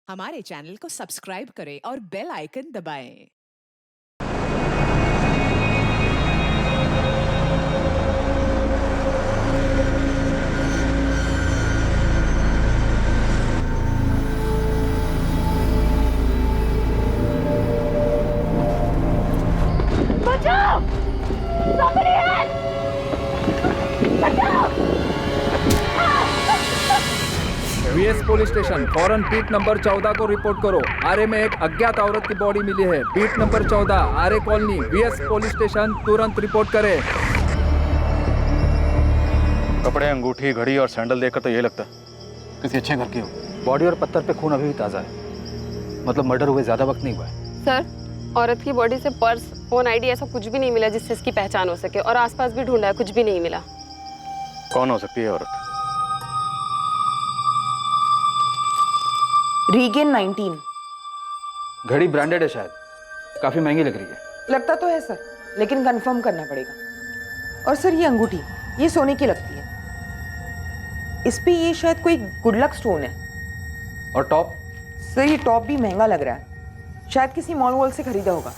हमारे चैनल को सब्सक्राइब करें और बेल आइकन दबाएं। बचाओ! Somebody help! बचाओ! वीएस पुलिस स्टेशन फौरन बीट नंबर 14 को रिपोर्ट करो। आरे में एक अज्ञात औरत की बॉडी मिली है। बीट नंबर 14 आरे कॉलोनी वीएस पुलिस स्टेशन तुरंत रिपोर्ट करें। कपड़े, अंगूठी, घड़ी और सैंडल देखकर तो ये लगता है किसी अच्छे घर की हो। बॉडी और पत्थर पे खून अभी भी ताज़ा है, मतलब मर्डर हुए ज़्यादा वक्त नहीं हुआ है। सर, औरत की बॉडी से पर्स, फोन, आईडी ऐसा कुछ भी नहीं मिला जिससे इसकी पहचान हो सके, और आसपास भी ढूंढा है, कुछ भी नहीं मिला। कौन हो सकती है औरत? रीगेन 19। घड़ी ब्रांडेड है, शायद काफ़ी महंगी लग रही है। लगता तो है सर, लेकिन कंफर्म करना पड़ेगा। और सर ये अंगूठी, ये सोने की लगती है। इस पे ये शायद कोई गुड लक स्टोन है। और टॉप? सर ये टॉप भी महंगा लग रहा है, शायद किसी मॉल वॉल से खरीदा होगा।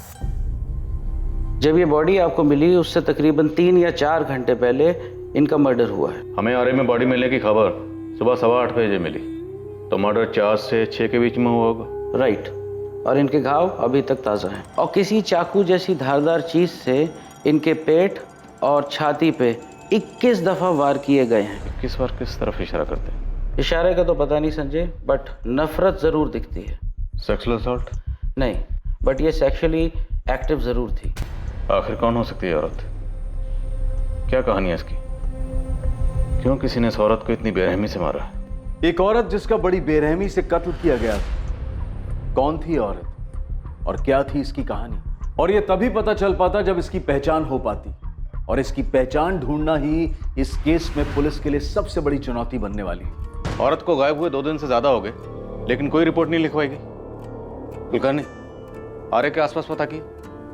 जब ये बॉडी आपको मिली उससे तकरीबन 3 या 4 घंटे पहले इनका मर्डर हुआ है। हमें आरे में बॉडी मिलने की खबर सुबह 8:15 बजे मिली, तो मर्डर 4 से 6 के बीच में हुआ होगा। राइट, और इनके घाव अभी तक ताज़ा हैं। और किसी चाकू जैसी धारदार चीज़ से इनके पेट और छाती पे 21 दफ़ा वार किए गए हैं। 21 बार किस तरफ इशारा करते हैं? इशारे का तो पता नहीं संजय, बट नफरत ज़रूर दिखती है। Sexual assault? नहीं, बट ये सेक्सुअली एक्टिव ज़रूर थी। आखिर कौन हो सकती है औरत? क्या कहानी है इसकी? क्यों किसी ने इस औरत को इतनी बेरहमी से मारा है? एक औरत जिसका बड़ी बेरहमी से कत्ल किया गया था। कौन थी औरत और क्या थी इसकी कहानी? और यह तभी पता चल पाता जब इसकी पहचान हो पाती, और इसकी पहचान ढूंढना ही इस केस में पुलिस के लिए सबसे बड़ी चुनौती बनने वाली है। औरत को गायब हुए 2 दिन से ज्यादा हो गए, लेकिन कोई रिपोर्ट नहीं लिखवाई गई। कुलकर्णी, आरे के आसपास पता की,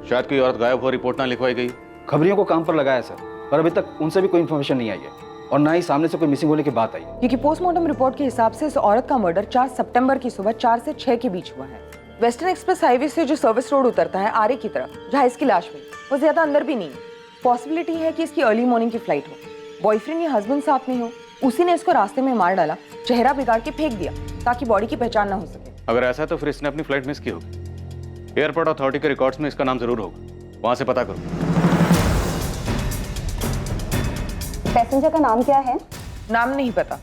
शायद कोई औरत गायब हुआ रिपोर्ट ना लिखवाई गई। खबरियों को काम पर लगाया सर, पर अभी तक उनसे भी कोई इन्फॉर्मेशन नहीं आई है, और ना ही सामने से कोई मिसिंग होने की बात आई है। क्योंकि पोस्टमार्टम रिपोर्ट के हिसाब से इस औरत का मर्डर 4 सितंबर की सुबह 4 से 6 के बीच हुआ है। वेस्टर्न एक्सप्रेस हाईवे से जो सर्विस रोड उतरता है आरे की तरफ, जहाँ इसकी लाश मिली, वो ज्यादा अंदर भी नहीं है। पॉसिबिलिटी है कि इसकी अर्ली मॉर्निंग की फ्लाइट हो, बॉयफ्रेंड या हस्बैंड साथ में हो, उसी ने इसको रास्ते में मार डाला, चेहरा बिगाड़ के फेंक दिया ताकि बॉडी की पहचान ना हो सके। अगर ऐसा है तो फिर इसने अपनी फ्लाइट मिस की होगी। एयरपोर्ट अथॉरिटी के रिकॉर्ड्स में इसका नाम जरूर होगा, वहां से पता करो। पैसेंजर का नाम क्या है? नाम नहीं पता,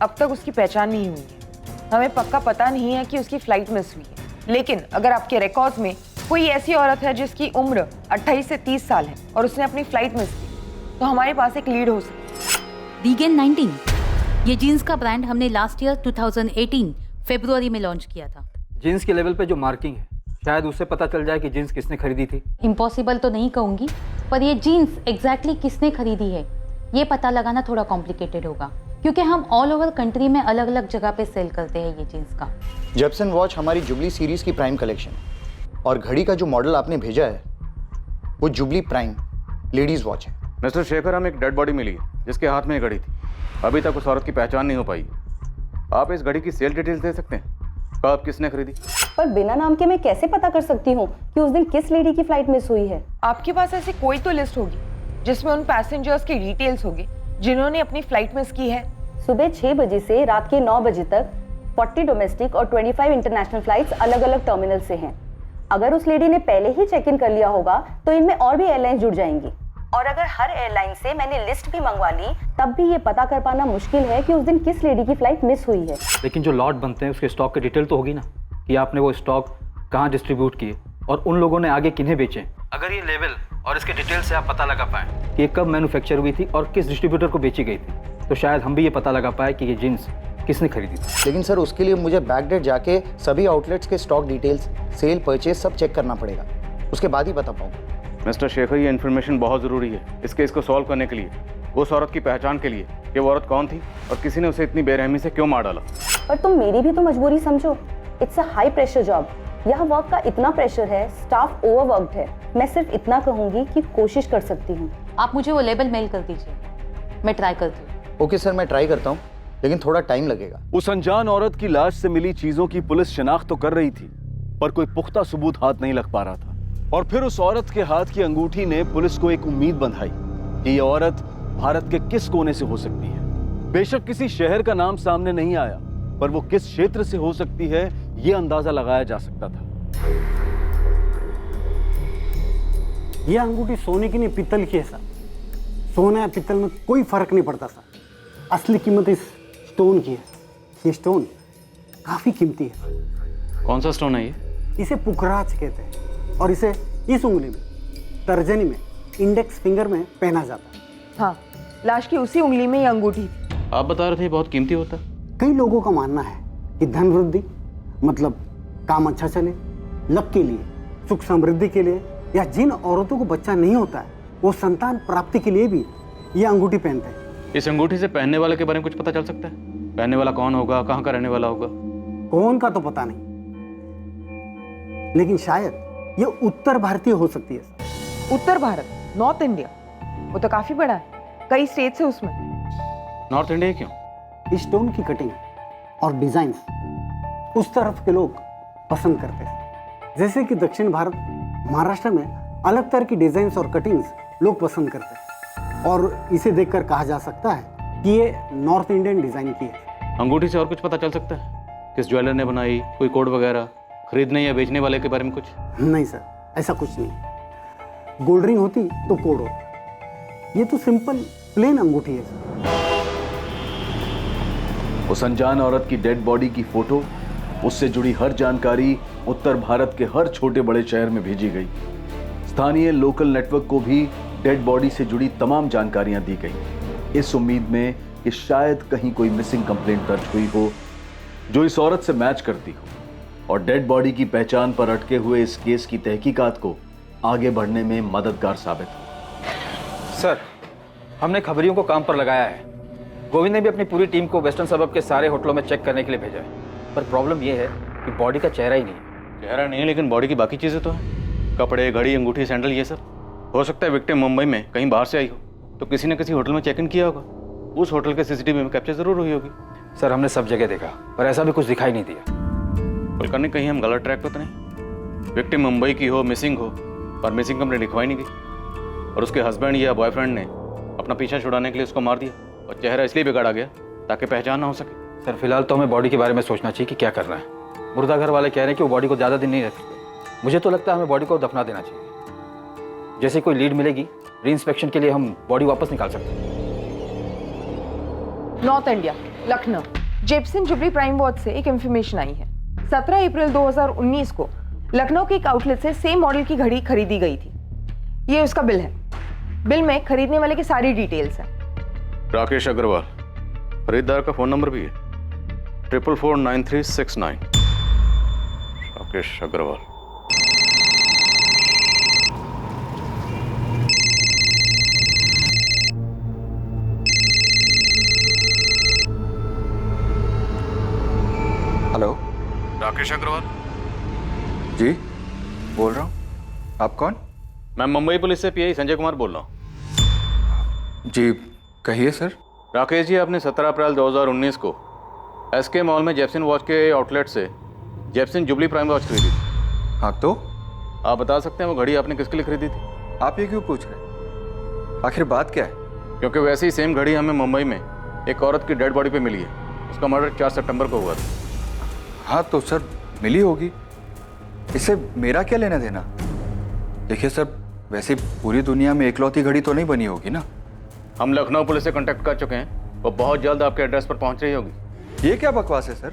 अब तक उसकी पहचान नहीं हुई है। हमें पक्का पता नहीं है कि उसकी फ्लाइट मिस हुई है, लेकिन अगर आपके रिकॉर्ड्स में कोई ऐसी औरत है जिसकी उम्र 28 से 30 साल है और उसने अपनी फ्लाइट मिस की, तो हमारे पास एक लीड हो सकती है। रीगेन 19, ये जीन्स का ब्रांड हमने लास्ट ईयर 2018 फरवरी में लॉन्च किया था। जीन्स के लेवल पे जो मार्किंग है, शायद उससे पता चल जाए कि जीन्स किसने खरीदी थी। इम्पॉसिबल तो नहीं कहूँगी, पर ये जीन्स एग्जैक्टली किसने खरीदी है ये पता लगाना थोड़ा कॉम्प्लिकेटेड होगा, क्योंकि हम ऑल ओवर कंट्री में अलग अलग जगह पे सेल करते हैं ये जीन्स का। जेप्सन वॉच हमारी जुबली सीरीज की प्राइम कलेक्शन है, और घड़ी का जो मॉडल आपने भेजा है वो जुबली प्राइम लेडीज वॉच है। मिस्टर शेखर, हमें एक डेड बॉडी मिली है जिसके हाथ में ये घड़ी थी। अभी तक उस औरत की पहचान नहीं हो पाई। आप इस घड़ी की सेल डिटेल्स दे सकते हैं? कब, किसने खरीदी? पर बिना नाम के मैं कैसे पता कर सकती हूँ कि उस दिन किस लेडी की फ्लाइट मिस हुई है? आपके पास ऐसी कोई तो लिस्ट होगी जिसमें उन पैसेंजर्स की डिटेल्स होगी जिन्होंने अपनी फ्लाइट मिस की है। सुबह 6 बजे से रात के 9 बजे तक 40 डोमेस्टिक और 25 इंटरनेशनल फ्लाइट्स अलग अलग टर्मिनल से हैं। अगर उस लेडी ने पहले ही चेक इन कर लिया होगा तो इनमें और भी एयरलाइंस जुड़ जाएंगी, और अगर हर एयरलाइन से मैंने लिस्ट भी मंगवा ली तब भी ये पता कर पाना मुश्किल है कि उस दिन किस लेडी की फ्लाइट मिस हुई है। लेकिन जो लॉट बनते हैं उसके स्टॉक की डिटेल तो होगी ना, कि आपने वो स्टॉक कहाँ डिस्ट्रीब्यूट किए और उन लोगों ने आगे किन्हें बेचे। अगर ये लेवल और इसके डिटेल से आप पता लगा पाए कि ये कब मैन्युफैक्चर हुई थी और किस डिस्ट्रीब्यूटर को बेची गई थी, तो शायद हम भी ये पता लगा पाए कि ये जीन्स किसने खरीदी थी। लेकिन सर उसके लिए मुझे बैकडेट जाके सभी आउटलेट्स के स्टॉक डिटेल्स, सेल, परचेज सब चेक करना पड़ेगा, उसके बाद ही बता पाऊंगा। मिस्टर शेखर, ये इन्फॉर्मेशन बहुत जरूरी है इस केस को सॉल्व करने के लिए, उस औरत की पहचान के लिए कि वो औरत कौन थी और किसी ने उसे इतनी बेरहमी से क्यों मार डाला। पर तुम मेरी भी तो मजबूरी समझो। It's a high pressure job, यहाँ वर्क का इतना प्रेशर है, स्टाफ ओवरवर्क्ड है। मैं सिर्फ इतना कहूंगी कि कोशिश कर सकती हूँ। आप मुझे वो लेबल मेल कर दीजिए, मैं ट्राई करती हूँ। ओके सर, मैं ट्राई करता हूँ। लेकिन थोड़ा टाइम लगेगा। उस अनजान औरत की लाश से मिली चीजों की पुलिस शिनाख्त तो कर रही थी, पर कोई पुख्ता सबूत हाथ नहीं लग पा रहा था। और फिर उस औरत के हाथ की अंगूठी ने पुलिस को एक उम्मीद बंधाई कि यह औरत भारत के किस कोने से हो सकती है। बेशक किसी शहर का नाम सामने नहीं आया, पर वो किस क्षेत्र से हो सकती है यह अंदाजा लगाया जा सकता था। यह अंगूठी सोने की नहीं, पीतल की है सर। सोना या पीतल में कोई फर्क नहीं पड़ता सर, असली कीमत इस स्टोन की है। ये स्टोन काफी कीमती है। कौन सा स्टोन है ये? इसे पुखराज कहते हैं और इसे इस उंगली में, तर्जनी में, इंडेक्स फिंगर में पहना जाता है। हाँ, लाश की उसी उंगली में ये अंगूठी थी। आप बता रहे थे बहुत कीमती होता है। कई लोगों का मानना है कि धन वृद्धि मतलब काम अच्छा चले, लक के लिए, सुख समृद्धि के लिए, या जिन औरतों को बच्चा नहीं होता है वो संतान प्राप्ति के लिए भी ये अंगूठी पहनते हैं। इस अंगूठी से पहनने वाले के बारे में कुछ पता चल सकता है? पहनने वाला कौन होगा, कहाँ का रहने वाला होगा? कौन का तो पता नहीं, लेकिन शायद ये उत्तर भारतीय हो सकती है। उत्तर भारत, नॉर्थ इंडिया, वो तो काफी बड़ा है, कई स्टेट्स है उसमें। नॉर्थ इंडिया क्यों? इस स्टोन की कटिंग और डिजाइन्स उस तरफ के लोग पसंद करते हैं। जैसे कि दक्षिण भारत, महाराष्ट्र में अलग तरह की डिजाइन्स और कटिंग्स लोग पसंद करते हैं, और इसे देखकर कहा जा सकता है कि ये नॉर्थ इंडियन डिजाइन की है। अंगूठी से और कुछ पता चल सकता है? किस ज्वेलर ने बनाई, कोई कोड वगैरह, खरीदने या बेचने वाले के बारे में कुछ? नहीं सर, ऐसा कुछ नहीं। गोल्ड रिंग होती तो कोड होता, ये तो सिंपल प्लेन अंगूठी है सर। उस अनजान औरत की डेड बॉडी की फोटो, उससे जुड़ी हर जानकारी उत्तर भारत के हर छोटे बड़े शहर में भेजी गई। स्थानीय लोकल नेटवर्क को भी डेड बॉडी से जुड़ी तमाम जानकारियां दी गई, इस उम्मीद में कि शायद कहीं कोई मिसिंग कंप्लेंट दर्ज हुई हो जो इस औरत से मैच करती हो और डेड बॉडी की पहचान पर अटके हुए इस केस की तहकीकात को आगे बढ़ने में मददगार साबित हो। सर, हमने खबरियों को काम पर लगाया है। गोविंद ने भी अपनी पूरी टीम को वेस्टर्न सबअर्ब के सारे होटलों में चेक करने के लिए भेजा है, पर प्रॉब्लम यह है कि बॉडी का चेहरा ही नहीं है। चेहरा नहीं है, लेकिन बॉडी की बाकी चीज़ें तो हैं। कपड़े, घड़ी, अंगूठी, सैंडल, ये सब। हो सकता है विक्टिम मुंबई में कहीं बाहर से आई हो, तो किसी न किसी होटल में चेक इन किया होगा। उस होटल के सीसीटीवी में कैप्चर जरूर हुई होगी। सर, हमने सब जगह देखा, पर ऐसा भी कुछ दिखाई नहीं दिया। कुलकर्णी, कहीं हम गलत ट्रैक पर तो नहीं? विक्टिम मुंबई की हो, मिसिंग हो, और मिसिंग कंप्लेंट लिखवाई नहीं गई, और उसके हस्बैंड या बॉयफ्रेंड ने अपना पीछा छुड़ाने के लिए उसको मार दिया, और चेहरा इसलिए बिगाड़ा गया ताकि पहचान ना हो सके। सर, फिलहाल तो हमें बॉडी के बारे में सोचना चाहिए कि क्या करना है। मुर्दा घर वाले कह रहे हैं कि वो बॉडी को ज़्यादा दिन नहीं रख सकते। मुझे तो लगता है हमें बॉडी को दफना देना चाहिए। जैसे कोई लीड मिलेगी, री-इंस्पेक्शन के लिए हम बॉडी वापस निकाल सकते हैं। नॉर्थ इंडिया, लखनऊ, जेपसन जुबली प्राइम वॉच से एक इंफॉर्मेशन आई है। 17 अप्रैल 2019 को लखनऊ के एक आउटलेट से सेम मॉडल की घड़ी खरीदी गई थी। ये उसका बिल है। बिल में खरीदने वाले की सारी डिटेल्स हैं। राकेश अग्रवाल, खरीदार का फोन नंबर भी है 444939। राकेश अग्रवाल। हेलो, राकेश अग्रवाल जी बोल रहा हूँ। आप कौन? मैं मुंबई पुलिस से पीआई संजय कुमार बोल रहा हूँ। जी कहिए सर। राकेश जी, आपने 17 अप्रैल 2019 को एसके मॉल में जेपसन वॉच के आउटलेट से जेपसन जुबली प्राइम वॉच खरीदी थी। हाँ, तो आप बता सकते हैं वो घड़ी आपने किसके लिए खरीदी थी? आप ये क्यों पूछ रहे हैं? आखिर बात क्या है? क्योंकि वैसे ही सेम घड़ी हमें मुंबई में एक औरत की डेड बॉडी पे मिली है। उसका मर्डर 4 सितंबर को हुआ था। हाँ तो सर, मिली होगी, इससे मेरा क्या लेना देना? देखिए सर, वैसे पूरी दुनिया में एकलौती घड़ी तो नहीं बनी होगी ना। हम लखनऊ पुलिस से कांटेक्ट कर चुके हैं, वो बहुत जल्द आपके एड्रेस पर पहुंच रही होगी। ये क्या बकवास है सर?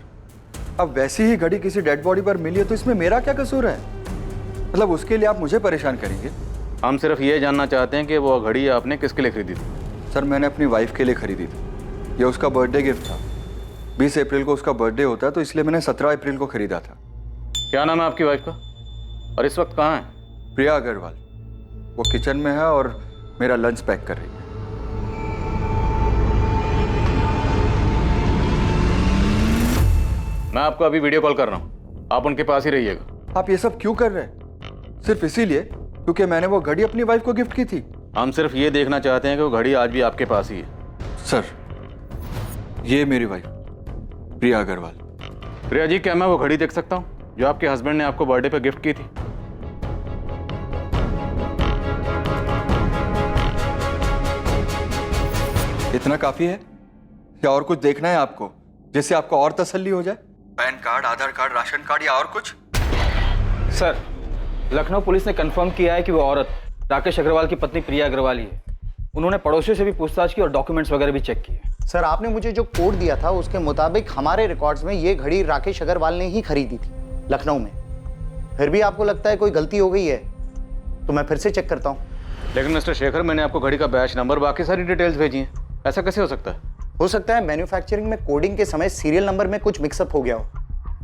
अब वैसी ही घड़ी किसी डेड बॉडी पर मिली है तो इसमें मेरा क्या कसूर है? मतलब उसके लिए आप मुझे परेशान करेंगे? हम सिर्फ ये जानना चाहते हैं कि वो घड़ी आपने किसके लिए खरीदी थी? सर, मैंने अपनी वाइफ के लिए खरीदी थी। ये उसका बर्थडे गिफ्ट था। 20 अप्रैल को उसका बर्थडे होता है, तो इसलिए मैंने 17 अप्रैल को खरीदा था। क्या नाम है आपकी वाइफ का, और इस वक्त कहाँ है? प्रिया अग्रवाल। वो किचन में है और मेरा लंच पैक कर रही है। मैं आपको अभी वीडियो कॉल कर रहा हूँ, आप उनके पास ही रहिएगा। आप ये सब क्यों कर रहे हैं? सिर्फ इसीलिए क्योंकि मैंने वो घड़ी अपनी वाइफ को गिफ्ट की थी? हम सिर्फ ये देखना चाहते हैं कि वो घड़ी आज भी आपके पास ही है। सर, ये मेरी वाइफ प्रिया अग्रवाल। प्रिया जी, क्या मैं वो घड़ी देख सकता हूँ जो आपके हस्बैंड ने आपको बर्थडे पे गिफ्ट की थी? इतना काफी है या और कुछ देखना है आपको, जिससे आपको और तसल्ली हो जाए? पैन कार्ड, आधार कार्ड, राशन कार्ड या और कुछ? सर, लखनऊ पुलिस ने कंफर्म किया है कि वो औरत राकेश अग्रवाल की पत्नी प्रिया अग्रवाल ही है। उन्होंने पड़ोसियों से भी पूछताछ की और डॉक्यूमेंट्स वगैरह भी चेक किए। सर, आपने मुझे जो कोड दिया था उसके मुताबिक हमारे रिकॉर्ड्स में ये घड़ी राकेश अग्रवाल ने ही खरीदी थी लखनऊ में। फिर भी आपको लगता है कोई गलती हो गई है तो मैं फिर से चेक करता हूँ। लेकिन मिस्टर शेखर, मैंने आपको घड़ी का बैच नंबर, बाकी सारी डिटेल्स भेजी हैं, ऐसा कैसे हो सकता है? हो सकता है मैन्युफैक्चरिंग में कोडिंग के समय सीरियल नंबर में कुछ मिक्सअप हो गया हो।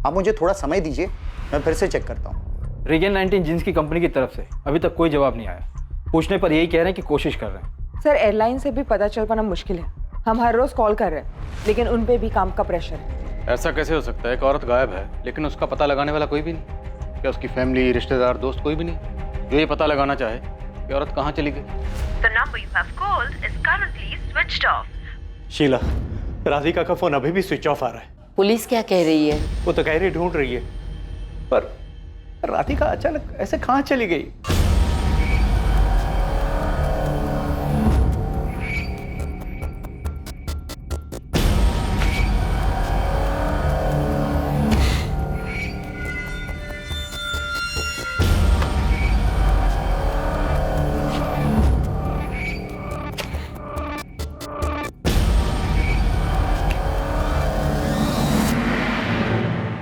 आप मुझे थोड़ा समय दीजिए, मैं फिर से चेक करता हूँ। रीगन 19 जींस की कंपनी की तरफ से अभी तक कोई जवाब नहीं आया। पूछने पर यही कह रहे हैं कि कोशिश कर रहे हैं। सर, एयरलाइन से भी पता चल पाना मुश्किल है। हम हर रोज कॉल कर रहे हैं लेकिन उन पे भी काम का प्रेशर है। ऐसा कैसे हो सकता है? एक औरत गायब है लेकिन उसका पता लगाने वाला कोई भी नहीं। क्या उसकी फैमिली, रिश्तेदार, दोस्त कोई भी नहीं जो ये पता लगाना चाहे कि औरत कहाँ चली गई? The number you have called is currently switched off. Sheila, Radhika का फोन अभी भी स्विच ऑफ आ रहा है। पुलिस क्या कह रही है? वो तो कह रही ढूंढ रही है, पर राधिका अचानक ऐसे कहाँ चली गई?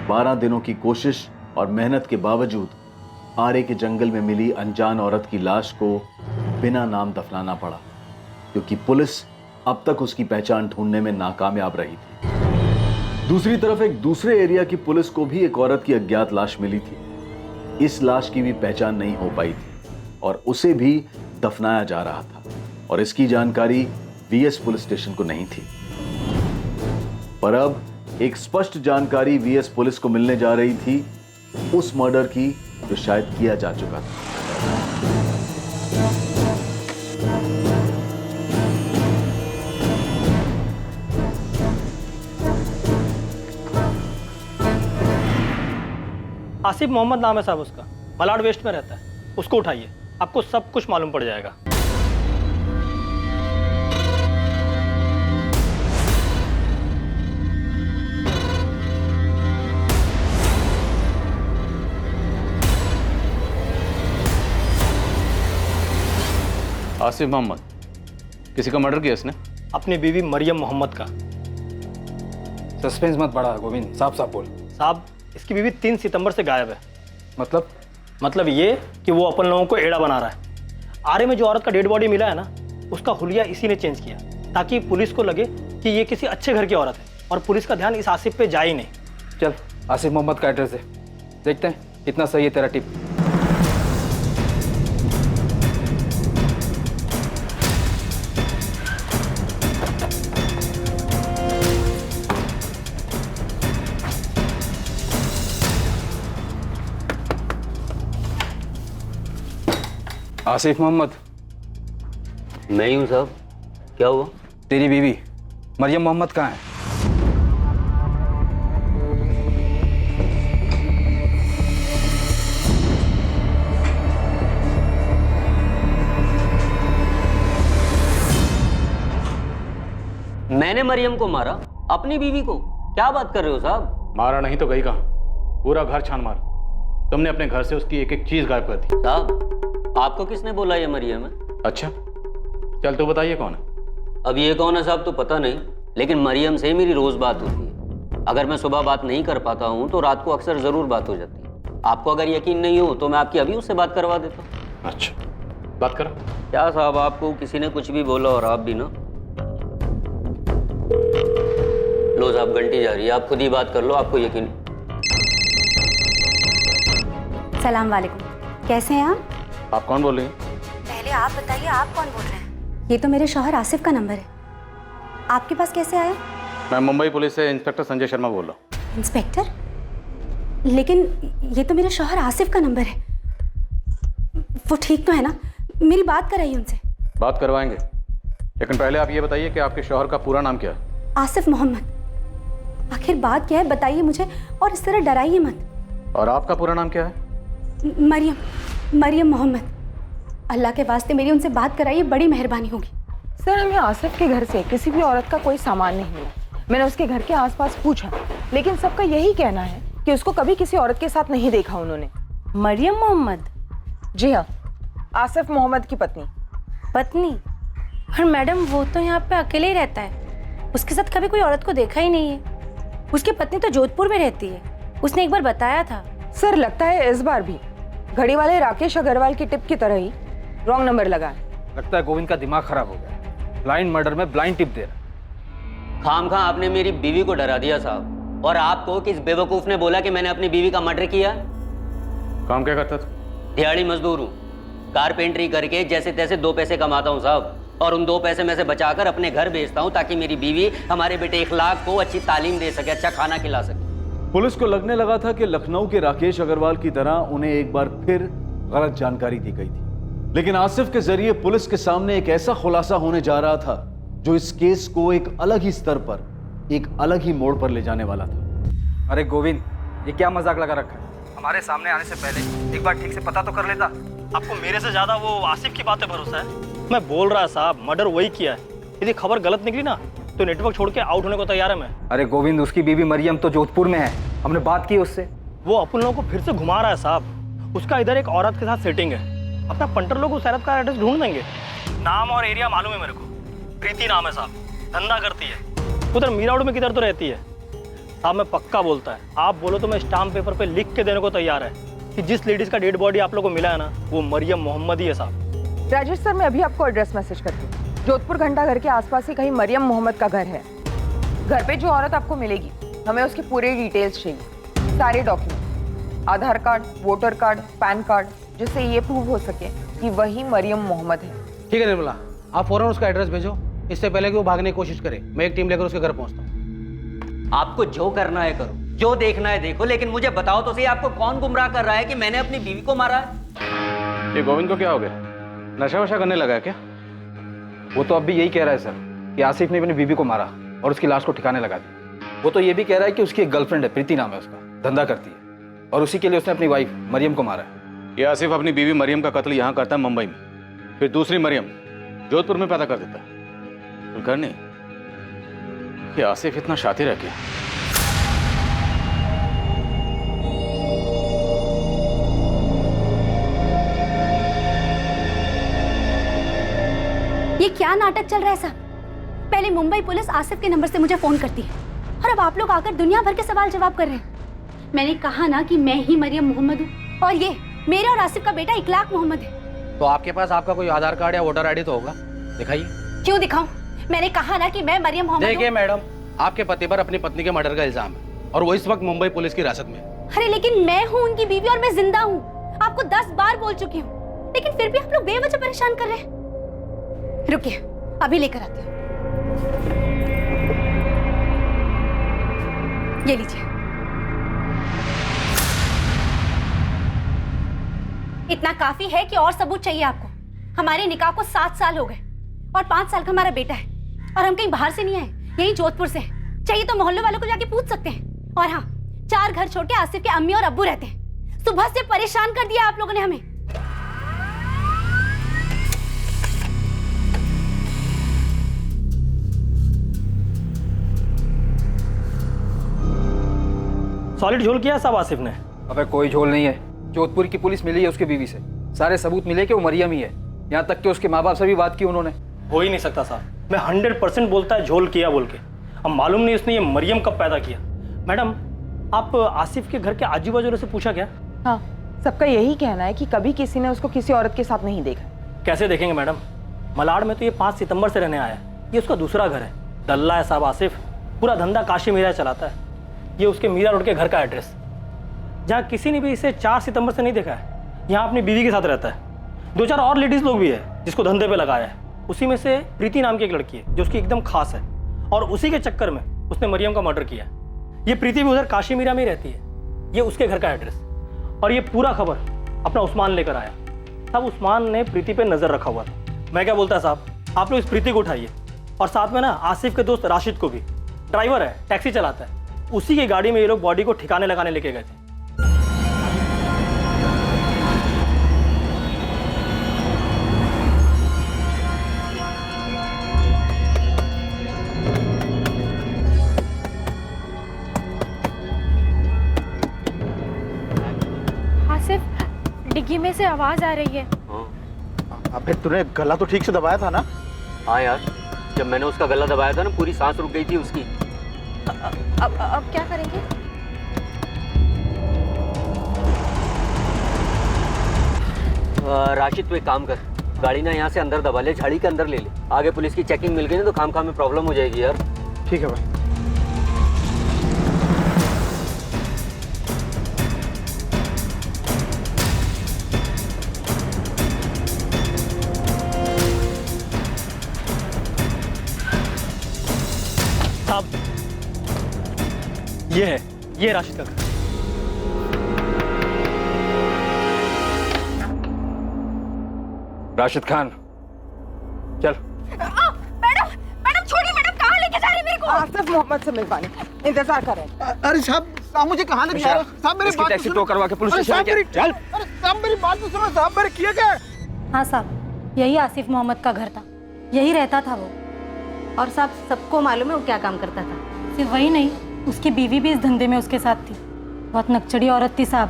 बारह दिनों की कोशिश और मेहनत के बावजूद आरे के जंगल में मिली अनजान औरत की लाश को बिना नाम दफनाना पड़ा, क्योंकि पुलिस अब तक उसकी पहचान ढूंढने में नाकामयाब रही थी। दूसरी तरफ एक दूसरे एरिया की पुलिस को भी एक औरत की अज्ञात लाश मिली थी। इस लाश की भी पहचान नहीं हो पाई थी और उसे भी दफनाया जा रहा था, और इसकी जानकारी वीएस पुलिस स्टेशन को नहीं थी। पर अब एक स्पष्ट जानकारी वीएस पुलिस को मिलने जा रही थी उस मर्डर की जो शायद किया जा चुका था। आसिफ मोहम्मद नाम है साहब उसका, मलाड वेस्ट में रहता है। उसको उठाइए, आपको सब कुछ मालूम पड़ जाएगा। आसिफ मोहम्मद, किसी का मर्डर किया इसने? अपनी बीवी मरियम मोहम्मद का। सस्पेंस मत बढ़ा गोविंद, साफ साफ बोल। साहब, इसकी बीवी 3 सितंबर से गायब है। मतलब ये कि वो अपन लोगों को एड़ा बना रहा है। आरे में जो औरत का डेड बॉडी मिला है ना, उसका हुलिया इसी ने चेंज किया ताकि पुलिस को लगे कि ये किसी अच्छे घर की औरत है और पुलिस का ध्यान इस आसिफ पे जाए ही नहीं। चल, आसिफ मोहम्मद का एड्रेस है, देखते हैं कितना सही है तेरा टिप। आसिफ मोहम्मद। मैं ही हूँ साहब। क्या हुआ? तेरी बीवी मरियम मोहम्मद कहाँ है? मैंने मरियम को मारा? अपनी बीवी को? क्या बात कर रहे हो साहब? मारा नहीं तो गई कहाँ? पूरा घर छान मारा। तुमने अपने घर से उसकी एक एक चीज गायब कर दी। साहब, आपको किसने बोला ये मरियम है? अच्छा, चल तो बताइए कौन है? अब ये कौन है साहब तो पता नहीं, लेकिन मरियम से मेरी रोज बात होती है। अगर मैं सुबह बात नहीं कर पाता हूँ तो रात को अक्सर जरूर बात हो जाती है। आपको अगर यकीन नहीं हो तो मैं आपकी अभी उससे बात करवा देता हूँ। अच्छा, बात करो। क्या साहब, आपको किसी ने कुछ भी बोला और आप भी ना? लो साहब, घंटी जा रही है, आप खुद ही बात कर लो, आपको यकीन। सलाम वालेकुम, कैसे हैं आप? आप कौन बोल रही हैं? पहले आप बताइए, आप कौन बोल रहे हैं? ये तो मेरे शौहर आसिफ का नंबर है। आपके पास कैसे आया? मैं मुंबई पुलिस से इंस्पेक्टर संजय शर्मा बोल रहा हूँ। इंस्पेक्टर? लेकिन ये तो मेरे शौहर आसिफ का नंबर है। वो ठीक तो है ना? मेरी बात कराइए उनसे। बात करवाएंगे, लेकिन पहले आप ये बताइए कि आपके शौहर का पूरा नाम क्या है? आसिफ मोहम्मद। आखिर बात क्या है बताइए मुझे, और इस तरह डराइए मत। और आपका पूरा नाम क्या है? मरियम मोहम्मद। अल्लाह के वास्ते मेरी उनसे बात कराइए, बड़ी मेहरबानी होगी। सर, हमें आसिफ के घर से किसी भी औरत का कोई सामान नहीं मिला। मैंने उसके घर के आसपास पूछा, लेकिन सबका यही कहना है कि उसको कभी किसी औरत के साथ नहीं देखा उन्होंने। मरियम मोहम्मद? जी हाँ, आसिफ मोहम्मद की पत्नी। पत्नी? और मैडम वो तो यहाँ पे अकेले ही रहता है, उसके साथ कभी कोई औरत को देखा ही नहीं है। उसकी पत्नी तो जोधपुर में रहती है, उसने एक बार बताया था। सर, लगता है इस बार भी घड़ी वाले राकेश अग्रवाल की टिप की तरह ही रॉन्ग नंबर लगा है। लगता है गोविंद का दिमाग खराब हो गया, ब्लाइंड मर्डर में ब्लाइंड टिप दे रहा। खामखा आपने मेरी बीवी को डरा दिया साहब। और आपको किस बेवकूफ ने बोला कि मैंने अपनी बीवी का मर्डर किया? काम क्या करता था? दिहाड़ी मजदूर हूँ, कारपेंटरी करके जैसे तैसे 2 पैसे कमाता हूँ साहब, और उन 2 पैसे में से बचाकर अपने घर भेजता हूँ ताकि मेरी बीवी हमारे बेटे इखलाक को अच्छी तालीम दे सके, अच्छा खाना खिला सके। पुलिस को लगने लगा था कि लखनऊ के राकेश अग्रवाल की तरह उन्हें एक बार फिर गलत जानकारी दी गई थी, लेकिन आसिफ के जरिए पुलिस के सामने एक ऐसा खुलासा होने जा रहा था जो इस केस को एक अलग ही स्तर पर, एक अलग ही मोड़ पर ले जाने वाला था। अरे गोविंद, ये क्या मजाक लगा रखा है? हमारे सामने आने से पहले एक बार ठीक से पता तो कर लेता। आपको मेरे से ज्यादा वो आसिफ की बात पे भरोसा है? मैं बोल रहा साहब, मर्डर वही किया है। यदि खबर गलत निकली ना तो नेटवर्क छोड़ के आउट होने को तैयार है मैं। अरे गोविंद, उसकी बीवी मरियम तो जोधपुर में है, हमने बात की उससे। वो अपन लोगों को फिर से घुमा रहा है साहब। उसका इधर एक औरत के साथ सेटिंग है। अपना पंटर लोग उस औरत का एड्रेस ढूंढ देंगे। नाम और एरिया मालूम है मेरे को, प्रीति नाम है साहब, धंधा करती है उधर मीरा रोड में, किधर तो रहती है साहब। मैं पक्का बोलता है, आप बोलो तो मैं स्टाम्प पेपर पे लिख के देने को तैयार है कि जिस लेडीज का डेड बॉडी आप लोगों को मिला है ना, वो मरियम मोहम्मद ही है साहब। राजेश सर, मैं अभी आपको एड्रेस मैसेज करती हूँ। जोधपुर घंटा घर के आसपास ही कहीं मरियम मोहम्मद का घर है। घर पे जो औरत आपको मिलेगी, हमें उसके पूरे डिटेल्स चाहिए, सारे document, Aadhaar card, voter card, PAN card, जिससे ये प्रूव हो सके कि वही मरियम मोहम्मद है। ठीक है निर्मला, आप फौरन उसका एड्रेस भेजो, इससे पहले कि वो भागने की कोशिश करे। मैं एक टीम लेकर उसके घर पहुंचता हूँ। आपको जो करना है करो, जो देखना है देखो, लेकिन मुझे बताओ तो सही, आपको कौन गुमराह कर रहा है कि मैंने अपनी बीवी को मारा है? ये गोविंद को क्या हो गया? नशा वशा करने लगा है क्या? वो तो अब भी यही कह रहा है सर कि आसिफ ने अपनी बीवी को मारा और उसकी लाश को ठिकाने लगा दी। वो तो ये भी कह रहा है कि उसकी एक गर्लफ्रेंड है, प्रीति नाम है उसका, धंधा करती है, और उसी के लिए उसने अपनी वाइफ मरियम को मारा है। ये आसिफ अपनी बीवी मरियम का कत्ल यहाँ करता है मुंबई में, फिर दूसरी मरियम जोधपुर में पैदा कर देता है। घर नहीं, ये आसिफ इतना शातिर है क्या? ये क्या नाटक चल रहा है साहब? पहले मुंबई पुलिस आसिफ के नंबर से मुझे फोन करती है, और अब आप लोग आकर दुनिया भर के सवाल जवाब कर रहे हैं। मैंने कहा ना कि मैं ही मरियम मोहम्मद हूँ, और ये मेरे और आसिफ का बेटा इखलाक मोहम्मद है। तो आपके पास आपका कोई आधार कार्ड या वोटर आईडी तो होगा, दिखाइए। क्यों दिखाऊं? मैंने कहा ना कि मैं मरियम मोहम्मद हूँ। देखिए मैडम, आपके पति पर अपनी पत्नी के मर्डर का इल्जाम है और वो इस वक्त मुंबई पुलिस की हिरासत में है। अरे लेकिन मैं हूँ उनकी बीवी और मैं जिंदा हूँ। आपको 10 बार बोल चुकी हूँ, लेकिन फिर भी आप लोग बेवजह परेशान कर रहे हैं। रुकिए, अभी लेकर आती हूँ। ये लीजिए। इतना काफी है कि और सबूत चाहिए आपको? हमारे निकाह को 7 साल हो गए और 5 साल का हमारा बेटा है, और हम कहीं बाहर से नहीं आए, यही जोधपुर से हैं। चाहिए तो मोहल्ले वालों को जाके पूछ सकते हैं। और हाँ, 4 घर छोड़ के आसिफ के अम्मी और अब्बू रहते हैं। सुबह से परेशान कर दिया आप लोगों ने हमें। सॉलिड झोल किया सब आसिफ ने? अबे कोई झोल नहीं है, जोधपुर की पुलिस मिली है उसकी बीवी से, सारे सबूत मिले कि वो मरियम ही है। यहाँ तक कि उसके माँ बाप से भी बात की उन्होंने। हो ही नहीं सकता साहब, मैं 100% बोलता है झोल किया बोल के। अब मालूम नहीं उसने ये मरियम कब पैदा किया। मैडम, आप आसिफ के घर के आजू बाजू से पूछा क्या? हाँ, सबका यही कहना है कि कभी किसी ने उसको किसी औरत के साथ नहीं देखा। कैसे देखेंगे मैडम, मलाड में तो ये 5 सितंबर से रहने आया है, ये उसका दूसरा घर है। दल्ला है साहब आसिफ, पूरा धंधा काशी मीरा चलाता है। ये उसके मीरा रोड के घर का एड्रेस, जहाँ किसी ने भी इसे 4 सितंबर से नहीं देखा है। यहाँ अपनी बीवी के साथ रहता है। 2-4 और लेडीज लोग भी है जिसको धंधे पे लगाया है। उसी में से प्रीति नाम की एक लड़की है जो उसकी एकदम खास है, और उसी के चक्कर में उसने मरियम का मर्डर किया। ये प्रीति भी उधर काशी मीरा में ही रहती है, ये उसके घर का एड्रेस। और ये पूरा खबर अपना उस्मान लेकर आया। तब उस्मान ने प्रीति पे नजर रखा हुआ था। मैं क्या बोलता है साहब, आप लोग इस प्रीति को उठाइए और साथ में ना आसिफ के दोस्त राशिद को भी, ड्राइवर है, टैक्सी चलाता है। उसी की गाड़ी में ये लोग बॉडी को ठिकाने लगाने लेके गए थे। आसिफ, डिग्गी में से आवाज आ रही है। अबे तूने गला तो ठीक से दबाया था ना? हाँ यार, जब मैंने उसका गला दबाया था ना, पूरी सांस रुक गई थी उसकी। अब क्या करेंगे? राशिद तू एक काम कर, गाड़ी ना यहाँ से अंदर दबा ले, झाड़ी के अंदर ले ले। आगे पुलिस की चेकिंग मिल गई ना तो खाम में प्रॉब्लम हो जाएगी यार। ठीक है भाई। साहब, ये राशिद का घर। राशिद खान, चल। मैडम छोड़िए, मैडम कहाँ लेके जा रही है मेरे को? आसिफ मोहम्मद से मिलवाने, इंतजार करें। अरे साहब मुझे कहाँ लेके जा रहे हो? साहब मेरी बात टैक्सी टो करवा के पुलिस स्टेशन लेके चल। अरे साहब मेरी बात तो सुनो, साहब मेरे किए क्या? हाँ साहब, यही आसिफ मोहम्मद का घर था, यही रहता था वो। और साहब सबको मालूम है वो क्या काम करता था। सिर्फ वही नहीं, उसकी बीवी भी इस धंधे में उसके साथ थी। बहुत नकचड़ी औरत थी साहब,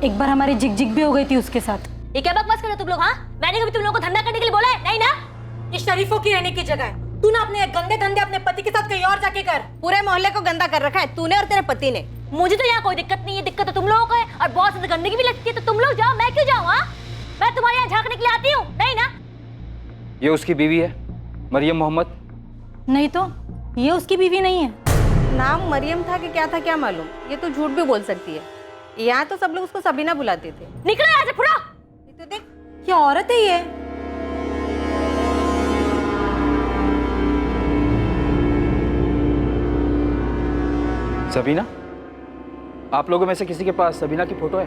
एक बार हमारी जिग भी हो गई थी उसके साथ। ये क्या बकवास कर रहे हो तुम लोग? हाँ, मैंने कभी तुम लोगों को धंधा करने के लिए बोला है? नहीं ना। ये शरीफों की रहने की जगह है। तू ना अपने गंदे धंधे अपने पति के साथ कहीं और जाके कर। पूरे मोहल्ले को गंदा कर रखा है तूने और तेरे पति ने। मुझे तो यहाँ कोई दिक्कत नहीं है, दिक्कत तो तुम लोगों को है। और बहुत ज्यादा गंदगी भी लगती है, तो तुम लोग जाओ, मैं क्यों जाऊँ? हाँ, मैं तुम्हारे यहाँ झांकने के लिए आती हूँ? नहीं ना। ये उसकी बीवी है, मरियम मोहम्मद। नहीं तो ये उसकी बीवी नहीं है। नाम मरियम था कि क्या था क्या मालूम, ये तो झूठ भी बोल सकती है। यहाँ तो सब लोग उसको सबीना बुलाते थे। निकलो यहाँ से, फुरा। तो देख, क्या औरत है ये। सबीना, आप लोगों में से किसी के पास सबीना की फोटो है?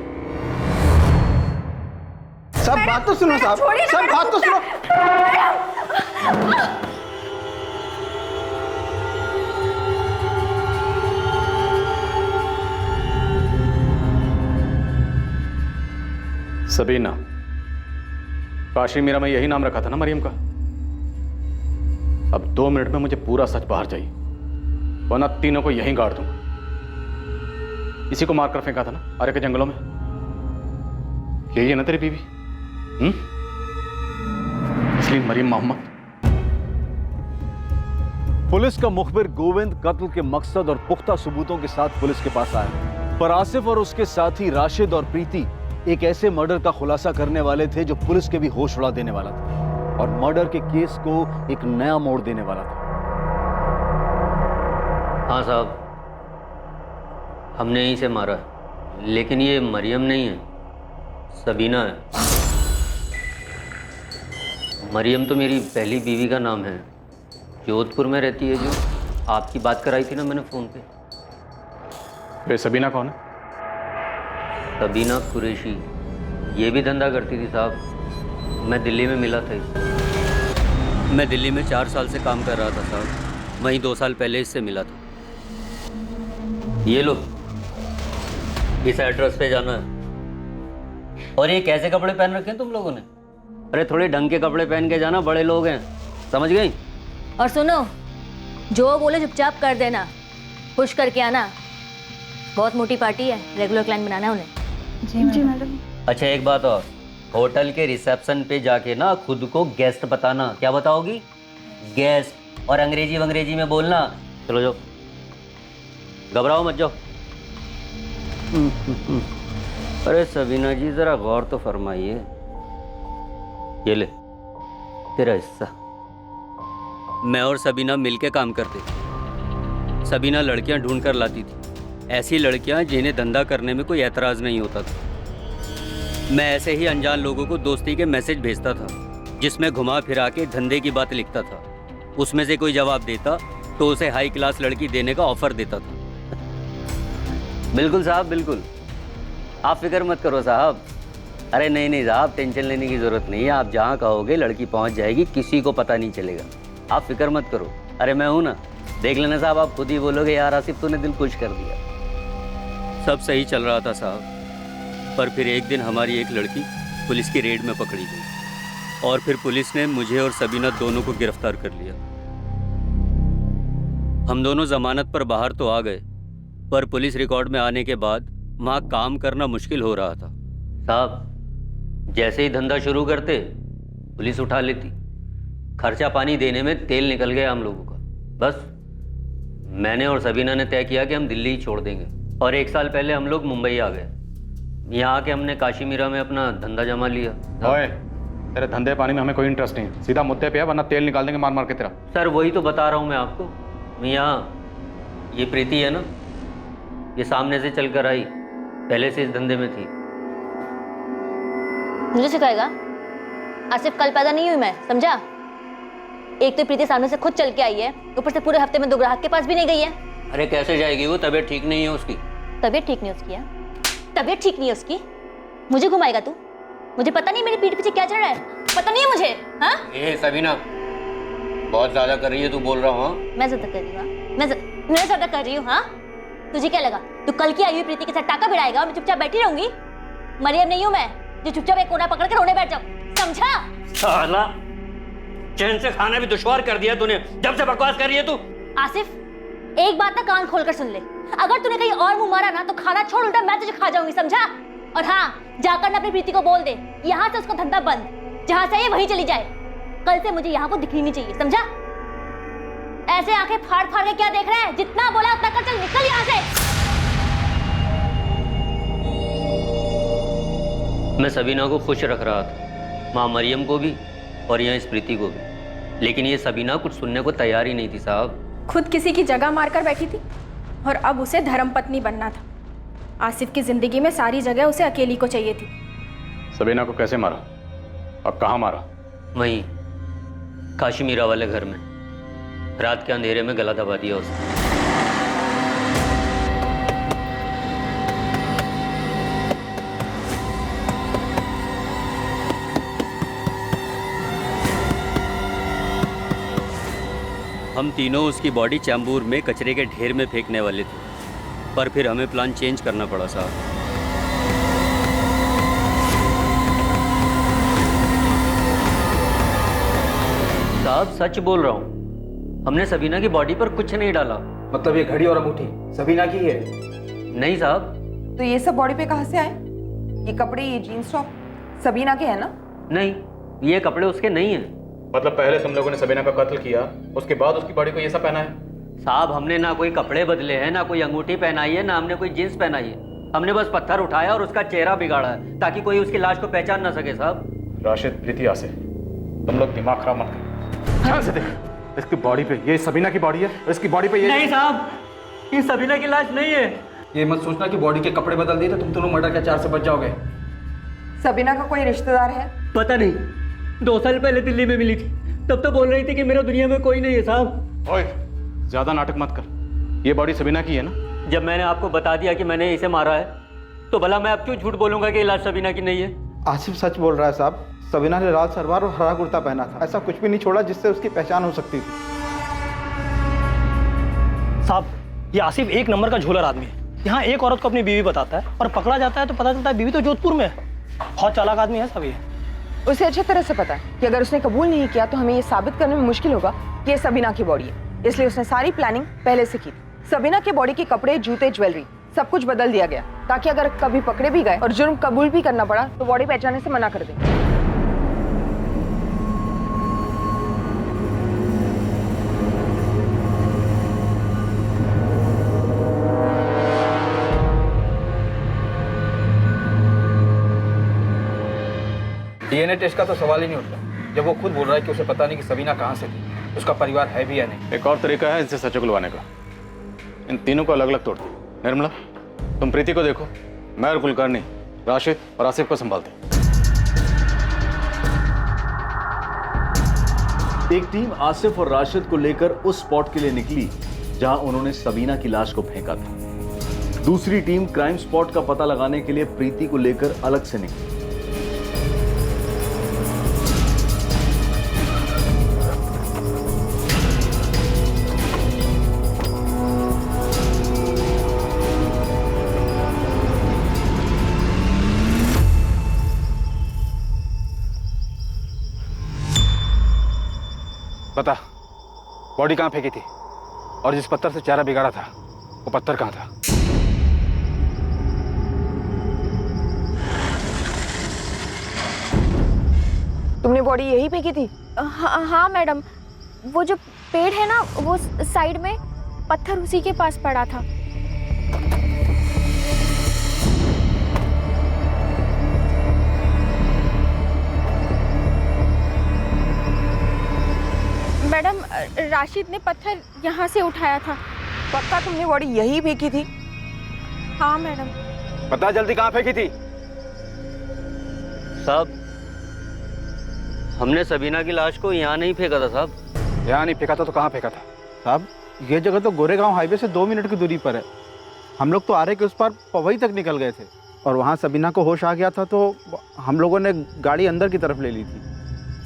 सब बात तो सुनो साहब, सब बात तो सुनो। सबीना, काशी मीरा में यही नाम रखा था ना मरियम का? अब 2 मिनट में मुझे पूरा सच बाहर चाहिए, वरना तीनों को यहीं गाड़ दूंगा। इसी को मारकर फेंका था ना आरे के जंगलों में? यही है ना तेरी बीवी? इसलिए मरियम मोहम्मद। पुलिस का मुखबिर गोविंद कत्ल के मकसद और पुख्ता सबूतों के साथ पुलिस के पास आया, पर आसिफ और उसके साथी राशिद और प्रीति एक ऐसे मर्डर का खुलासा करने वाले थे जो पुलिस के भी होश उड़ा देने वाला था और मर्डर के केस को एक नया मोड़ देने वाला था। हाँ साहब, हमने यहीं से मारा, लेकिन ये मरियम नहीं है, सबीना है। मरियम तो मेरी पहली बीवी का नाम है, जोधपुर में रहती है, जो आपकी बात कराई थी ना मैंने फ़ोन पे। वे सबीना कौन है? सबीना कुरैशी, ये भी धंधा करती थी साहब। मैं दिल्ली में मिला था इससे। मैं दिल्ली में 4 साल से काम कर रहा था साहब, वहीं 2 साल पहले इससे मिला था। ये लो, इस एड्रेस पे जाना है। और ये कैसे कपड़े पहन रखे हैं तुम लोगों ने? अरे थोड़े ढंग के कपड़े पहन के जाना, बड़े लोग हैं, समझ गई? और सुनो, जो बोले चुपचाप कर देना, खुश करके आना। बहुत मोटी पार्टी है, रेगुलर क्लाइंट बनाना है उन्हें। जी मैडम। अच्छा एक बात और, होटल के रिसेप्शन पे जाके ना खुद को गेस्ट बताना। क्या बताओगी? गेस्ट। और अंग्रेजी में बोलना। चलो जाओ, घबराओ मत, जाओ। अरे सबीना जी जरा गौर तो फरमाइए। ये ले तेरा हिस्सा। मैं और सबीना मिलके काम करते थे। सबीना लड़कियां ढूंढ कर लाती थी, ऐसी लड़कियां जिन्हें धंधा करने में कोई एतराज़ नहीं होता था। मैं ऐसे ही अनजान लोगों को दोस्ती के मैसेज भेजता था, जिसमें घुमा फिरा के धंधे की बात लिखता था। उसमें से कोई जवाब देता तो उसे हाई क्लास लड़की देने का ऑफर देता था। बिल्कुल साहब, बिल्कुल, आप फिक्र मत करो साहब। अरे नहीं साहब, टेंशन लेने की ज़रूरत नहीं है। आप जहाँ कहोगे लड़की पहुँच जाएगी, किसी को पता नहीं चलेगा। आप फिक्र मत करो। अरे मैं हूँ ना, देख लेना साहब, आप खुद ही बोलोगे यार आसिफ तूने दिल खुश कर दिया। सब सही चल रहा था साहब, पर फिर एक दिन हमारी एक लड़की पुलिस की रेड में पकड़ी गई और फिर पुलिस ने मुझे और सबीना दोनों को गिरफ्तार कर लिया। हम दोनों जमानत पर बाहर तो आ गए, पर पुलिस रिकॉर्ड में आने के बाद वहाँ काम करना मुश्किल हो रहा था। साहब जैसे ही धंधा शुरू करते पुलिस उठा लेती, खर्चा पानी देने में तेल निकल गया हम लोगों का। बस मैंने और सबीना ने तय किया कि हम दिल्ली ही छोड़ देंगे और 1 साल पहले हम लोग मुंबई आ गए। यहाँ आके हमने काशीमीरा में अपना धंधा जमा लिया। ओए, तेरे धंधे पानी में हमें कोई इंटरेस्ट नहीं, सीधा मुद्दे पे है, वरना तेल निकाल देंगे मार मार के तेरा। सर वही तो बता रहा हूँ मैं आपको। यहाँ ये प्रीति है ना, ये सामने से चल कर आई, पहले से इस धंधे में थी। मुझे सिखाएगा? आसिफ कल पैदा नहीं हुई मैं, समझा? एक तो प्रीति सामने से खुद चल के आई है, ऊपर से पूरे हफ्ते में 2 ग्राहक के पास भी नहीं गई है। अरे कैसे जाएगी वो, तबीयत ठीक नहीं है उसकी। तबीयत ठीक नहीं उसकी है? तबीयत ठीक नहीं है उसकी? मुझे घुमाएगा तू? मुझे पता नहीं मेरी पीठ पीछे क्या चल रहा है, पता नहीं है मुझे। हाँ ए सबीना, बहुत ज्यादा कर रही है तू, बोल रहा हूँ। मैं ज्यादा कर रही हूँ? मैं ज्यादा कर रही हूँ? हाँ तुझे क्या लगा तू कल की आई हुई प्रीति के साथ टाका भिड़ाएगा और मैं चुपचाप बैठी रहूंगी? मरियम नहीं हूँ मैं जो चुपचाप एक कोना पकड़ कर रोने बैठ जाऊँ, समझा? साला चैन से खाना भी दुश्वार कर दिया तूने, जब से बकवास कर रही है तू। आसिफ एक बात ना कान खोलकर सुन ले, अगर तूने कहीं और मुंह मारा ना तो खाना छोड़ उल्टा मैं तुझे खा जाऊंगी, समझा? और हाँ जाकर ना अपनी प्रीति को बोल दे यहाँ से उसका धंधा बंद, जहां से ये वहीं चली जाए। कल से मुझे यहाँ को दिखनी नहीं चाहिए, समझा? ऐसे आंखें फाड़ फाड़ के क्या देख रहा है? जितना बोला उतना कर, चल निकल यहाँ से। मैं सबीना को खुश रख रहा था, माँ मरियम को भी और यहाँ इस प्रीति को भी, लेकिन ये सबीना कुछ सुनने को तैयार ही नहीं थी साहब। खुद किसी की जगह मारकर बैठी थी और अब उसे धर्मपत्नी बनना था। आसिफ की जिंदगी में सारी जगह उसे अकेली को चाहिए थी। सबीना को कैसे मारा और कहाँ मारा? वहीं काशीमीरा वाले घर में, रात के अंधेरे में गला दबा दिया उसे। हम तीनों उसकी बॉडी चैम्बूर में कचरे के ढेर में फेंकने वाले थे, पर फिर हमें प्लान चेंज करना पड़ा साहब। साहब सच बोल रहा हूँ, हमने सबीना की बॉडी पर कुछ नहीं डाला। मतलब ये घड़ी और अंगूठी सबीना की है? नहीं साहब। तो ये सब बॉडी पे कहाँ से आए? ये कपड़े, ये जीन्स टॉप सबीना के हैं ना? नहीं, ये कपड़े उसके नहीं हैं। मतलब पहले तुम लोगों ने सबीना का कत्ल किया, उसके बाद उसकी बॉडी को ये सब पहना है? साहब हमने ना कोई कपड़े बदले हैं, ना कोई अंगूठी पहनाई है, ना हमने कोई जींस पहनाई है। हमने बस पत्थर उठाया और उसका चेहरा बिगाड़ा है ताकि कोई उसकी लाश को पहचान ना सके साहब। राशिद, प्रीति, आसिफ, तुम लोग दिमाग खराब मत करो। ध्यान से देख, इसकी बॉडी पे ये सबीना की बॉडी है, इसकी बॉडी पे ये नहीं साहब, ये सबीना की लाश नहीं है। ये मत सोचना कि बॉडी के कपड़े बदल दिए तो तुम दोनों मर्डर के चार्ज से बच जाओगे। सबीना का कोई रिश्तेदार है? पता नहीं, 2 साल पहले दिल्ली में मिली थी, तब तो बोल रही थी कि मेरा दुनिया में कोई नहीं है साहब। ओए, ज्यादा नाटक मत कर, ये बॉडी सबीना की है ना? जब मैंने आपको बता दिया कि मैंने इसे मारा है, तो भला मैं अब क्यों झूठ बोलूंगा कि लाश सबीना की नहीं है? आसिफ सच बोल रहा है साहब, सबीना ने लाल सलवार और हरा कुर्ता पहना था, ऐसा कुछ भी नहीं छोड़ा जिससे उसकी पहचान हो सकती थी। साहब ये आसिफ एक नंबर का झोलर आदमी है। यहाँ एक औरत को अपनी बीवी बताता है और पकड़ा जाता है तो पता चलता है बीवी तो जोधपुर में है। बहुत चालाक आदमी है सब ये। उसे अच्छी तरह से पता है कि अगर उसने कबूल नहीं किया तो हमें ये साबित करने में मुश्किल होगा कि ये सबीना की बॉडी है, इसलिए उसने सारी प्लानिंग पहले से की थी। सबीना के बॉडी के कपड़े, जूते, ज्वेलरी सब कुछ बदल दिया गया ताकि अगर कभी पकड़े भी गए और जुर्म कबूल भी करना पड़ा तो बॉडी पहचानने से मना कर दें। डीएनए टेस्ट का तो सवाल ही नहीं उठता जब वो खुद बोल रहा है कि उसे पता नहीं कि सबीना कहाँ से थी, उसका परिवार है भी या नहीं। एक और तरीका है इनसे सच उगलवाने का, इन तीनों को अलग अलग तोड़ दो। निर्मला, तुम प्रीति को देखो, मैं और कुलकर्णी राशिद और आसिफ को संभालते। एक टीम आसिफ और राशिद को लेकर उस स्पॉट के लिए निकली जहां उन्होंने सबीना की लाश को फेंका था। दूसरी टीम क्राइम स्पॉट का पता लगाने के लिए प्रीति को लेकर अलग से निकली। बता, बॉडी कहाँ फेंकी थी और जिस पत्थर से चेहरा बिगाड़ा था वो पत्थर कहाँ था? तुमने बॉडी यही फेंकी थी? हाँ मैडम, वो जो पेड़ है ना वो साइड में, पत्थर उसी के पास पड़ा था। मैडम, राशिद ने पत्थर यहाँ से उठाया था। पक्का तुमने बॉडी यही फेंकी थी? हाँ मैडम। बता जल्दी, कहाँ फेंकी थी? साहब, हमने सबीना की लाश को यहाँ नहीं फेंका था साहब। यहाँ नहीं फेंका था तो कहाँ फेंका था? साहब, ये जगह तो गोरेगांव हाईवे से 2 मिनट की दूरी पर है। हम लोग तो आरे के उस पार पवई तक निकल गए थे और वहाँ सबीना को होश आ गया था तो हम लोगों ने गाड़ी अंदर की तरफ ले ली थी।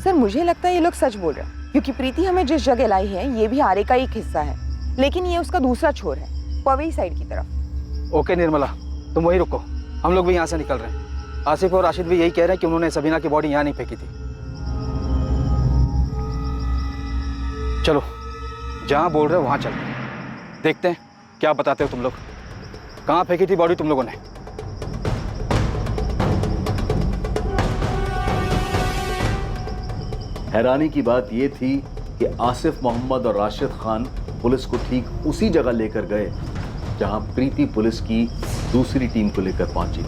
सर मुझे लगता है ये लोग सच बोल रहे हैं, क्योंकि प्रीति हमें जिस जगह लाई है ये भी आरे का एक हिस्सा है, लेकिन ये उसका दूसरा छोर है, पवई साइड की तरफ। ओके निर्मला, तुम वहीं रुको, हम लोग भी यहाँ से निकल रहे हैं। आसिफ और राशिद भी यही कह रहे हैं कि उन्होंने सबीना की बॉडी यहाँ नहीं फेंकी थी। चलो, जहाँ बोल रहे हो वहाँ चलते हैं, देखते हैं क्या बताते हो तुम लोग। कहाँ फेंकी थी बॉडी तुम लोगों ने? हैरानी की बात यह थी कि आसिफ मोहम्मद और राशिद खान पुलिस को ठीक उसी जगह लेकर गए जहां प्रीति पुलिस की दूसरी टीम को लेकर पहुंची।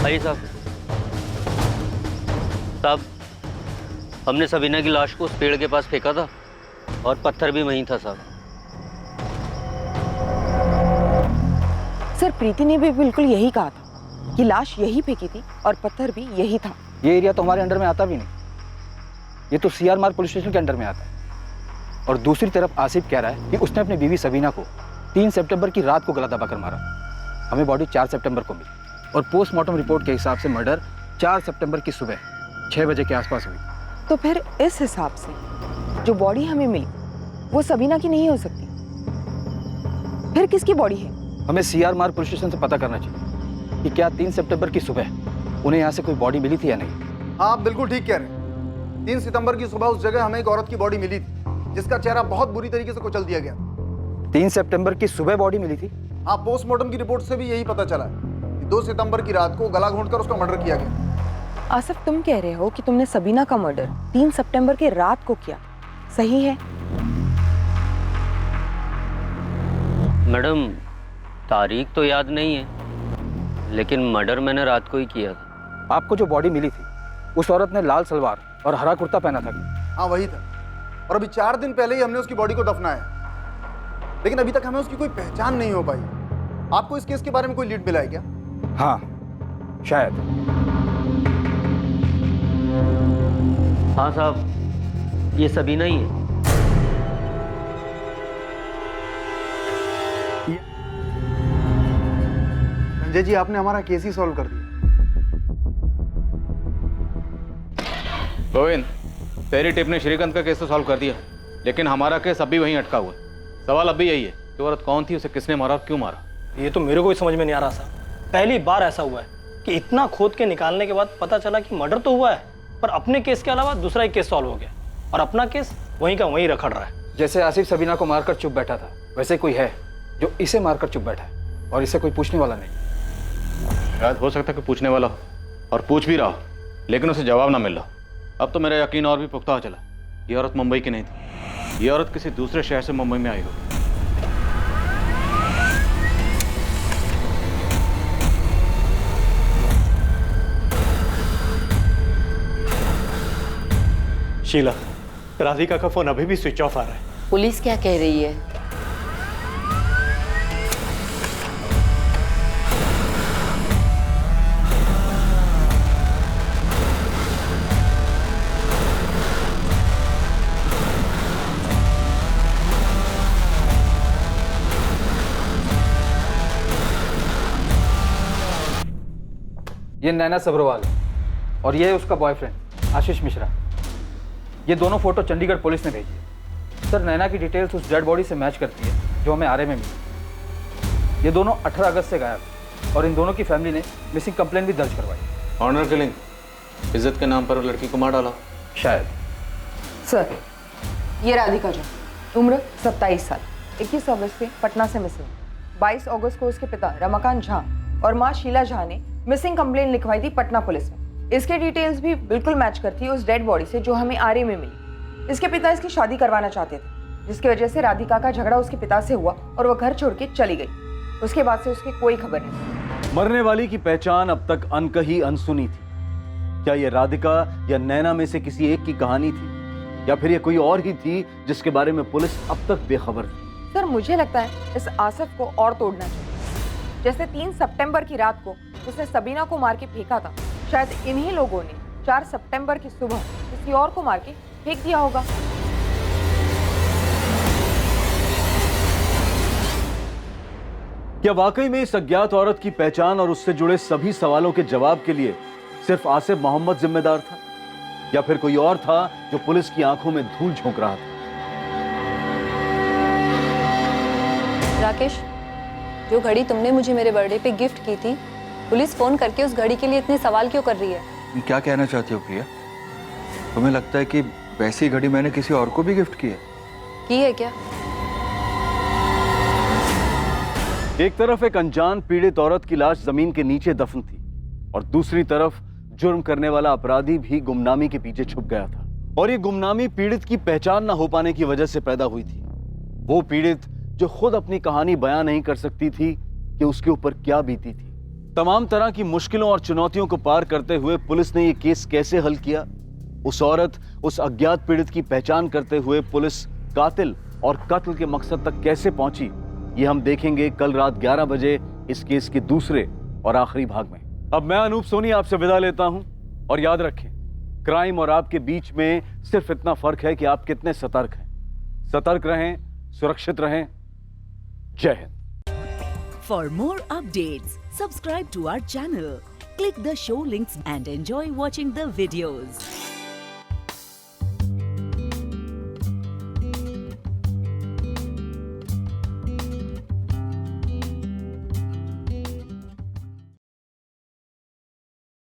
भाई साहब, हमने सबीना की लाश को उस पेड़ के पास फेंका था और पत्थर भी वहीं था साहब। सर प्रीति ने भी बिल्कुल यही कहा था कि लाश यही फेंकी थी और पत्थर भी यही था। ये एरिया तो हमारे अंडर में आता भी नहीं, ये तो सीआर मार्ग पुलिस स्टेशन के अंडर में आता है। और दूसरी तरफ आसिफ कह रहा है कि उसने अपनी बीवी सबीना को 3 सितंबर की रात को गला दबाकर मारा। हमें बॉडी 4 सितंबर को मिली और पोस्टमार्टम रिपोर्ट के हिसाब से मर्डर 4 सितंबर की सुबह 6 बजे के आसपास हुई। तो फिर इस हिसाब से जो बॉडी हमें मिली वो सबीना की नहीं हो सकती, फिर किसकी बॉडी है? हमें सीआर मार्ग पुलिस स्टेशन से पता करना चाहिए कि क्या 3 सितंबर की सुबह उन्हें यहाँ से कोई बॉडी मिली थी या नहीं। हाँ, आप बिल्कुल ठीक कह रहे हैं। 3 सितंबर की सुबह उस जगह हमें एक औरत की बॉडी मिली थी जिसका चेहरा बहुत बुरी तरीके से कुचल दिया गया। 3 सितंबर की सुबह बॉडी मिली थी? हाँ, पोस्टमार्टम की रिपोर्ट से भी यही पता चला है कि 2 सितंबर की रात को गला घोंटकर उसका मर्डर किया गया। आसिफ, तुम कह रहे हो कि तुमने सबीना का मर्डर 3 सितंबर की रात को किया, सही है? मैडम, तारीख तो याद नहीं है, लेकिन मर्डर मैंने रात को ही किया था। आपको जो बॉडी मिली थी उस औरत ने लाल सलवार और हरा कुर्ता पहना था। हाँ वही था, और अभी 4 दिन पहले ही हमने उसकी बॉडी को दफनाया, लेकिन अभी तक हमें उसकी कोई पहचान नहीं हो पाई। आपको इस केस के बारे में कोई लीड मिला है क्या? हाँ शायद। हाँ साहब, ये सबीना ही है। संजय जी, आपने हमारा केस ही सॉल्व कर दिया। गोविंद, तेरी टिप ने श्रीकांत का केस तो सॉल्व कर दिया, लेकिन हमारा केस अभी वहीं अटका हुआ है। सवाल अभी यही है कि औरत कौन थी, उसे किसने मारा और क्यों मारा। ये तो मेरे को भी समझ में नहीं आ रहा साहब। पहली बार ऐसा हुआ है कि इतना खोद के निकालने के बाद पता चला कि मर्डर तो हुआ है, पर अपने केस के अलावा दूसरा एक केस सॉल्व हो गया और अपना केस वहीं का वहीं रखड़ रहा है। जैसे आसिफ सबीना को मारकर चुप बैठा था, वैसे कोई है जो इसे मारकर चुप बैठा है और इसे कोई पूछने वाला नहीं। शायद हो सकता है कि पूछने वाला हो और पूछ भी रहा हो, लेकिन उसे जवाब ना मिल रहा। अब तो मेरा यकीन और भी पुख्ता हो चला, ये औरत मुंबई की नहीं थी, ये औरत किसी दूसरे शहर से मुंबई में आई होगी। शीला, राधिका का फोन अभी भी स्विच ऑफ आ रहा है। पुलिस क्या कह रही है? ये नैना सब्रवाल और ये है उसका बॉयफ्रेंड आशीष मिश्रा। ये दोनों फोटो चंडीगढ़ पुलिस ने भेजी है। सर, नैना की डिटेल्स उस डेड बॉडी से मैच करती है जो हमें आरे में मिली। ये दोनों 18 अगस्त से गायब और इन दोनों की फैमिली ने मिसिंग कंप्लेंट भी दर्ज करवाई। ऑनर किलिंग, इज्जत के नाम पर लड़की को मार डाला। शायद। सर, ये राधिका झा, उम्र 27 साल, 21 अगस्त से पटना से मिसिंग। 22 अगस्त को उसके पिता रमाकांत झा और मां शीला झा ने मिसिंग कंप्लेंट लिखवाई थी पटना पुलिस में। इसके डिटेल्स भी बिल्कुल मैच करती है उस डेड बॉडी से जो हमें आरए में मिली। इसके पिता इसकी शादी करवाना चाहते थे, जिसकी वजह से राधिका का झगड़ा उसके पिता से हुआ और वह घर छोड़ के चली गई। उसके बाद से उसकी कोई खबर नहीं। मरने वाली की पहचान अब तक अनकही अनसुनी थी। क्या यह राधिका या नैना में से किसी एक की कहानी थी, या फिर यह कोई और ही थी जिसके बारे में पुलिस अब तक बेखबर थी? सर, मुझे लगता है इस आसिफ को और तोड़ना चाहिए। जैसे 3 सितंबर की रात को उसने सबीना को मार के फेंका था, शायद इन्हीं लोगों ने 4 सितंबर की सुबह किसी और को मार के फेंक दिया होगा। क्या वाकई में इस अज्ञात औरत की पहचान और उससे जुड़े सभी सवालों के जवाब के लिए सिर्फ आसिफ मोहम्मद जिम्मेदार था, या फिर कोई और था जो पुलिस की आंखों में धूल झोंक रहा था? राकेश, जो घड़ी तुमने मुझे मेरे बर्थडे पे गिफ्ट की थी, पुलिस फोन करके उस घड़ी के लिए इतने सवाल क्यों कर रही है? तुम क्या कहना चाहती हो प्रिया? तुम्हें लगता है कि वैसी घड़ी मैंने किसी और को भी गिफ्ट की है? की है क्या? एक तरफ एक अनजान पीड़ित औरत की लाश जमीन के नीचे दफन थी, और दूसरी तरफ जुर्म करने वाला अपराधी भी गुमनामी के पीछे छुप गया था। और ये गुमनामी पीड़ित की पहचान न हो पाने की वजह से पैदा हुई थी। वो पीड़ित जो खुद अपनी कहानी बयां नहीं कर सकती थी कि उसके ऊपर क्या बीती थी। तमाम तरह की मुश्किलों और चुनौतियों को पार करते हुए पुलिस ने ये केस कैसे हल किया, उस औरत, उस अज्ञात पीड़ित की पहचान करते हुए पुलिस कातिल और कत्ल के मकसद तक कैसे पहुंची, ये हम देखेंगे कल रात 11 बजे इस केस के दूसरे और आखिरी भाग में। अब मैं अनूप सोनी आपसे विदा लेता हूं, और याद रखें, क्राइम और आपके बीच में सिर्फ इतना फर्क है कि आप कितने सतर्क हैं। सतर्क रहें, सुरक्षित रहें। जय Hind. For more updates, subscribe to our channel, click the show links and enjoy watching the videos.